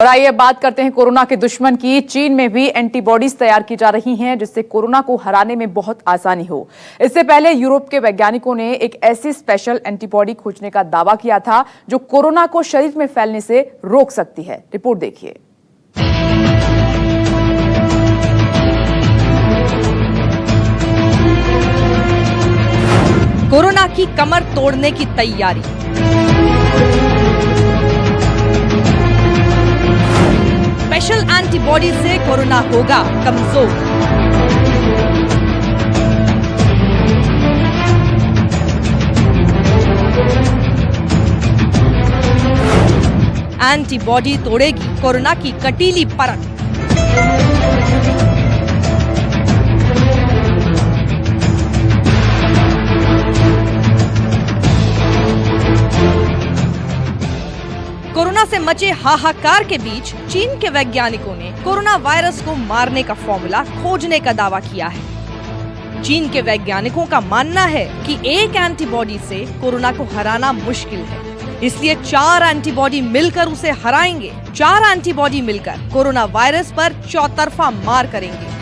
आइए बात करते हैं कोरोना के दुश्मन की। चीन में भी एंटीबॉडीज तैयार की जा रही हैं जिससे कोरोना को हराने में बहुत आसानी हो। इससे पहले यूरोप के वैज्ञानिकों ने एक ऐसी स्पेशल एंटीबॉडी खोजने का दावा किया था जो कोरोना को शरीर में फैलने से रोक सकती है। रिपोर्ट देखिए। कोरोना की कमर तोड़ने की तैयारी। स्पेशल एंटीबॉडी से कोरोना होगा कमजोर। एंटीबॉडी तोड़ेगी कोरोना की कटीली परत। कोरोना से मचे हाहाकार के बीच चीन के वैज्ञानिकों ने कोरोना वायरस को मारने का फॉर्मूला खोजने का दावा किया है। चीन के वैज्ञानिकों का मानना है कि एक एंटीबॉडी से कोरोना को हराना मुश्किल है, इसलिए 4 एंटीबॉडी मिलकर उसे हराएंगे। 4 एंटीबॉडी मिलकर कोरोना वायरस पर चौतरफा मार करेंगे।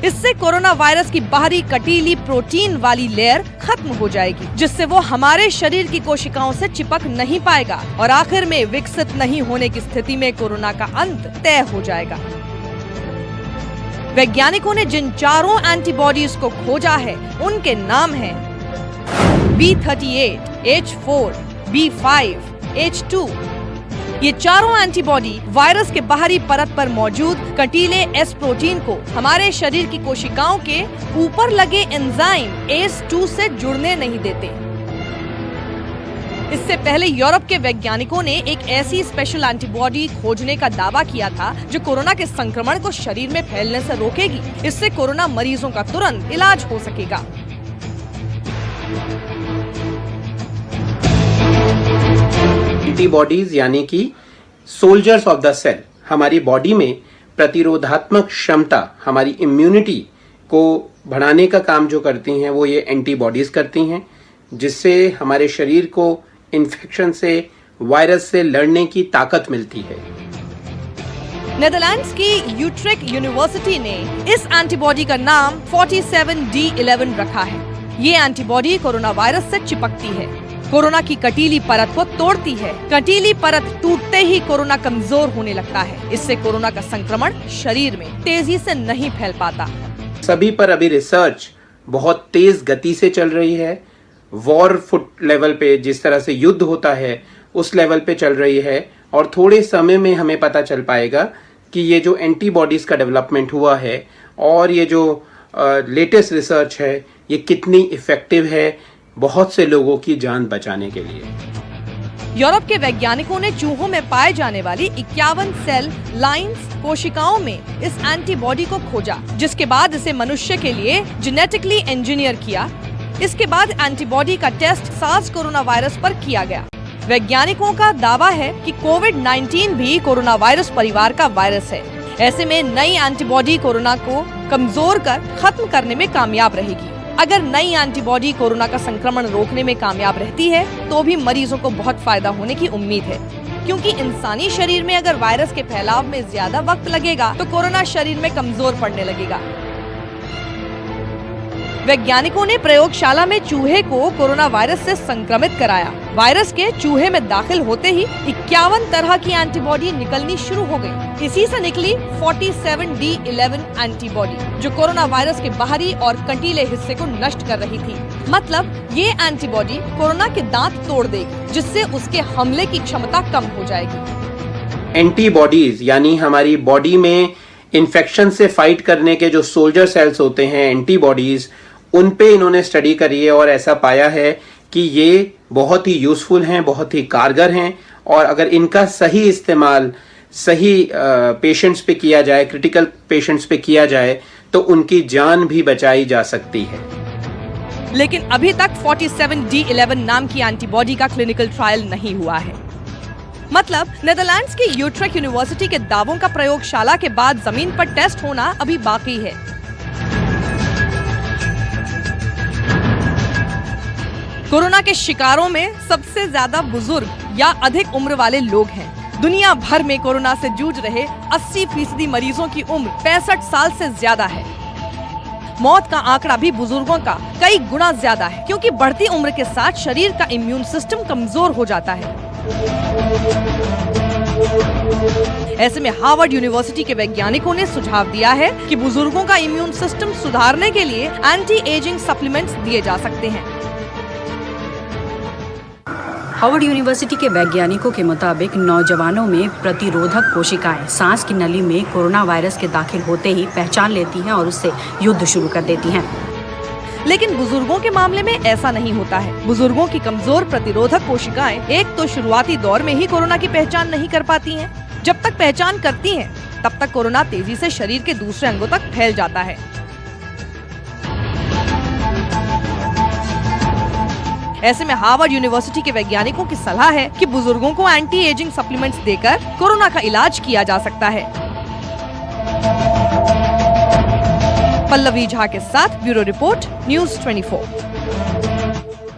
इससे कोरोना वायरस की बाहरी कटीली प्रोटीन वाली लेयर खत्म हो जाएगी, जिससे वो हमारे शरीर की कोशिकाओं से चिपक नहीं पाएगा और आखिर में विकसित नहीं होने की स्थिति में कोरोना का अंत तय हो जाएगा। वैज्ञानिकों ने जिन 4 एंटीबॉडीज को खोजा है उनके नाम हैं B38, H4, B5, H2। ये चारों एंटीबॉडी वायरस के बाहरी परत पर मौजूद कटीले एस प्रोटीन को हमारे शरीर की कोशिकाओं के ऊपर लगे एंजाइम ACE2 से जुड़ने नहीं देते। इससे पहले यूरोप के वैज्ञानिकों ने एक ऐसी स्पेशल एंटीबॉडी खोजने का दावा किया था जो कोरोना के संक्रमण को शरीर में फैलने से रोकेगी। इससे कोरोना मरीजों का तुरंत इलाज हो सकेगा। एंटीबॉडीज यानी कि सोल्जर्स ऑफ द सेल हमारी बॉडी में प्रतिरोधात्मक क्षमता, हमारी इम्यूनिटी को बढ़ाने का काम जो करती हैं वो ये एंटीबॉडीज करती हैं, जिससे हमारे शरीर को इन्फेक्शन से, वायरस से लड़ने की ताकत मिलती है। नेदरलैंड्स की यूट्रेक्ट यूनिवर्सिटी ने इस एंटीबॉडी का नाम 47D11 रखा है। ये एंटीबॉडी कोरोना वायरस से चिपकती है, कोरोना की कटीली परत को तोड़ती है। कटीली परत टूटते ही कोरोना कमजोर होने लगता है। इससे कोरोना का संक्रमण शरीर में तेजी से नहीं फैल पाता। सभी पर अभी रिसर्च बहुत तेज गति से चल रही है। वॉर फुट लेवल पे जिस तरह से युद्ध होता है उस लेवल पे चल रही है और थोड़े समय में हमें पता चल पाएगा कि ये जो एंटीबॉडीज का डेवलपमेंट हुआ है और ये जो लेटेस्ट रिसर्च है ये कितनी इफेक्टिव है बहुत से लोगों की जान बचाने के लिए। यूरोप के वैज्ञानिकों ने चूहों में पाए जाने वाली 51 सेल लाइंस कोशिकाओं में इस एंटीबॉडी को खोजा, जिसके बाद इसे मनुष्य के लिए जेनेटिकली इंजीनियर किया। इसके बाद एंटीबॉडी का टेस्ट सार्स कोरोना वायरस पर किया गया। वैज्ञानिकों का दावा है कि कोविड-19 भी कोरोना वायरस परिवार का वायरस है। ऐसे में नई एंटीबॉडी कोरोना को कमजोर कर खत्म करने में कामयाब रहेगी। अगर नई एंटीबॉडी कोरोना का संक्रमण रोकने में कामयाब रहती है तो भी मरीजों को बहुत फायदा होने की उम्मीद है, क्योंकि इंसानी शरीर में अगर वायरस के फैलाव में ज्यादा वक्त लगेगा तो कोरोना शरीर में कमजोर पड़ने लगेगा। वैज्ञानिकों ने प्रयोगशाला में चूहे को कोरोना वायरस से संक्रमित कराया। वायरस के चूहे में दाखिल होते ही 51 तरह की एंटीबॉडी निकलनी शुरू हो गई। इसी से निकली 47D11 एंटीबॉडी जो कोरोना वायरस के बाहरी और कटीले हिस्से को नष्ट कर रही थी। मतलब ये एंटीबॉडी कोरोना के दांत तोड़ देगी, जिससे उसके हमले की क्षमता कम हो जाएगी। एंटीबॉडीज यानी हमारी बॉडी में इन्फेक्शन से फाइट करने के जो सोल्जर सेल्स होते हैं, एंटीबॉडीज, उन पे इन्होंने स्टडी करी है और ऐसा पाया है कि ये बहुत ही यूजफुल हैं, बहुत ही कारगर हैं और अगर इनका सही इस्तेमाल सही पेशेंट्स पे किया जाए, क्रिटिकल पेशेंट्स पे किया जाए तो उनकी जान भी बचाई जा सकती है। लेकिन अभी तक 47D11 नाम की एंटीबॉडी का क्लिनिकल ट्रायल नहीं हुआ है। मतलब नेदरलैंड्स की यूट्रेक्ट यूनिवर्सिटी के दावों का प्रयोगशाला के बाद जमीन पर टेस्ट होना अभी बाकी है। कोरोना के शिकारों में सबसे ज्यादा बुजुर्ग, या अधिक उम्र वाले लोग हैं। दुनिया भर में कोरोना से जूझ रहे 80% मरीजों की उम्र 65 साल से ज्यादा है। मौत का आंकड़ा भी बुजुर्गों का कई गुना ज्यादा है, क्योंकि बढ़ती उम्र के साथ शरीर का इम्यून सिस्टम कमजोर हो जाता है। ऐसे में हार्वर्ड यूनिवर्सिटी के वैज्ञानिकों ने सुझाव दिया है कि बुजुर्गों का इम्यून सिस्टम सुधारने के लिए एंटी एजिंग सप्लीमेंट्स दिए जा सकते हैं। हार्वर्ड यूनिवर्सिटी के वैज्ञानिकों के मुताबिक नौजवानों में प्रतिरोधक कोशिकाएं सांस की नली में कोरोना वायरस के दाखिल होते ही पहचान लेती हैं और उससे युद्ध शुरू कर देती हैं। लेकिन बुजुर्गों के मामले में ऐसा नहीं होता है। बुजुर्गों की कमजोर प्रतिरोधक कोशिकाएं एक तो शुरुआती दौर में ही कोरोना की पहचान नहीं कर पाती हैं। जब तक पहचान करती हैं, तब तक कोरोना तेजी से शरीर के दूसरे अंगों तक फैल जाता है। ऐसे में हार्वर्ड यूनिवर्सिटी के वैज्ञानिकों की सलाह है कि बुजुर्गों को एंटी एजिंग सप्लीमेंट्स देकर कोरोना का इलाज किया जा सकता है। पल्लवी झा के साथ ब्यूरो रिपोर्ट, न्यूज़ 24।